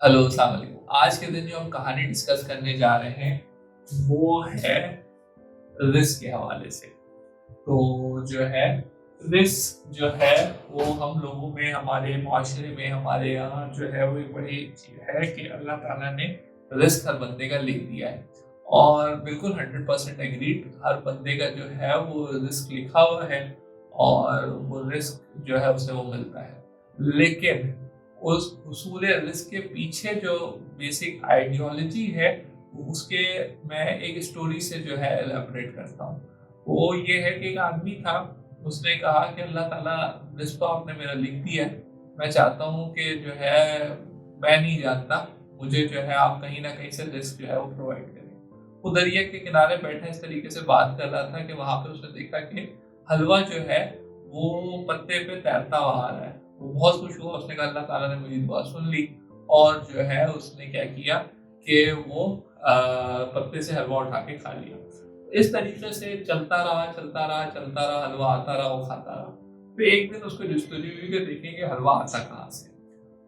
Hello, अस्सलाम वालेकुम। आज के दिन जो हम कहानी डिस्कस करने जा रहे हैं वो है रिस्क के हवाले से। तो जो है रिस्क जो है वो हम लोगों में, हमारे माशरे में, हमारे यहाँ जो है वो एक बड़ी चीज़ है कि अल्लाह ताला ने रिस्क हर बंदे का लिख दिया है। और बिल्कुल 100% एग्रीड, हर बंदे का जो है वो रिस्क लिखा हुआ है और वो रिस्क जो है उसे वो मिलता है। लेकिन उस उसूल रिस्क के पीछे जो बेसिक आइडियोलॉजी है उसके मैं एक स्टोरी से जो है एलैबोरेट करता हूँ। वो ये है कि एक आदमी था, उसने कहा कि अल्लाह ताला रिस्क तो आपने मेरा लिख दिया है, मैं चाहता हूँ कि जो है मैं नहीं जानता, मुझे जो है आप कहीं ना कहीं से रिस्क जो है वो प्रोवाइड करें। वो दरिया के किनारे बैठा इस तरीके से बात कर रहा था कि वहां पे उसने देखा कि हलवा जो है वो पत्ते पे तैरता हुआ आ रहा है। वो बहुत खुश हुआ, उसने कहा अल्लाह ताला ने मेरी दुआ सुन ली। और जो है उसने क्या किया कि वो पत्ते से हलवा उठा के खा लिया। इस तरीके से चलता रहा चलता रहा चलता रहा, हलवा आता रहा, वो खाता रहा। फिर एक दिन उसको जुस्तजू हुई कि देखेंगे हलवा आता कहाँ से।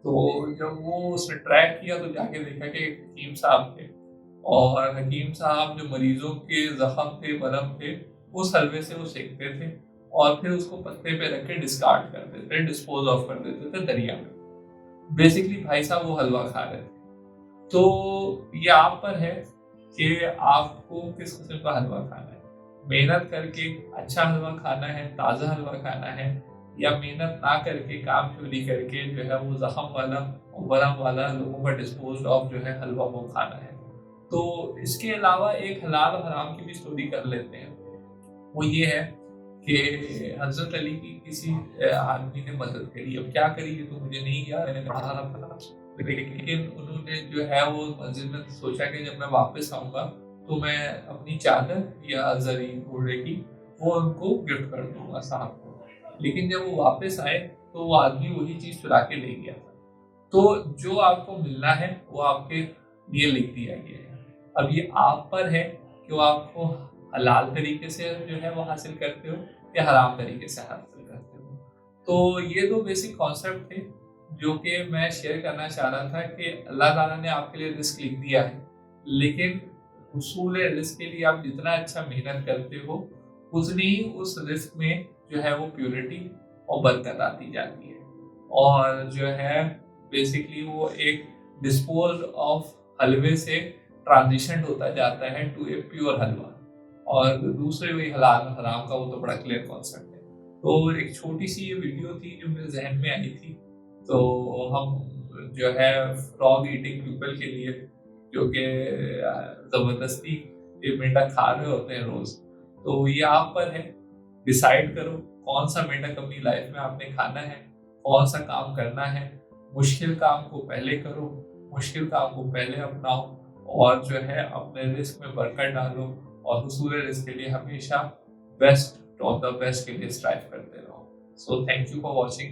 तो जब वो उसने ट्रैक किया तो जाके देखा कि एक हकीम साहब थे, और हकीम साहब जो मरीजों के जख्म थे, मरहम थे, उस हलवे से वो सेकते थे और फिर उसको पत्ते पे रख के डिस्कार्ड कर देते थे, डिस्पोज ऑफ कर देते थे दरिया में। बेसिकली भाई साहब वो हलवा खा रहे थे। तो ये आप पर है कि आपको किस किस्म का हलवा खाना है। मेहनत करके अच्छा हलवा खाना है, ताज़ा हलवा खाना है, या मेहनत ना करके काम चोरी करके जो है वो जख्म वाला और वरम वाला लोगों का डिस्पोज ऑफ जो है हलवा वो खाना है। तो इसके अलावा एक हलाल और हराम की भी स्टोरी कर लेते हैं। वो ये है कि हज़रत अली की किसी आदमी ने मदद करी। अब क्या करी ये तो मुझे नहीं याद है, पढ़ा था। लेकिन उन्होंने जो है वो मस्जिद में सोचा कि जब मैं वापस आऊँगा तो मैं अपनी चादर या ज़री घोड़े की वो उनको गिफ्ट कर दूँगा साहब को। लेकिन जब वो वापस आए तो वो आदमी वही चीज़ चुरा के ले गया था। तो जो आपको मिलना है वो आपके लिए लिख दिया गया है। अब ये आप पर है कि वो आपको हलाल तरीके से जो है वो हासिल करते हो या हराम तरीके से हासिल करते हो। तो ये दो बेसिक कॉन्सेप्ट थे जो कि मैं शेयर करना चाह रहा था कि अल्लाह ताला ने आपके लिए रिस्क लिख दिया है, लेकिन उसूल रिस्क के लिए आप जितना अच्छा मेहनत करते हो उतनी ही उस रिस्क में जो है वो प्योरिटी और बरकत आती जाती है। और जो है बेसिकली वो एक डिस्पोज ऑफ हलवे से ट्रांजिशन होता जाता है टू ए प्योर हलवा। और दूसरे वही हलाल हराम का वो तो बड़ा क्लियर कॉन्सेप्ट है। तो एक छोटी सी ये वीडियो थी जो मेरे जहन में आई थी। तो हम जो है फ्रॉग ईटिंग पीपल के लिए, जो कि जबरदस्ती ये मेंढक खा रहे होते हैं रोज, तो ये आप पर है। डिसाइड करो कौन सा मेंढक अपनी लाइफ में आपने खाना है, कौन सा काम करना है। मुश्किल काम को पहले करो, मुश्किल काम को पहले अपनाओ, और जो है अपने रिस्क में बरकत डालो, और हुसूल रिस्क के लिए हमेशा बेस्ट ऑफ द बेस्ट के लिए स्ट्राइव करते रहो। So thank you for watching.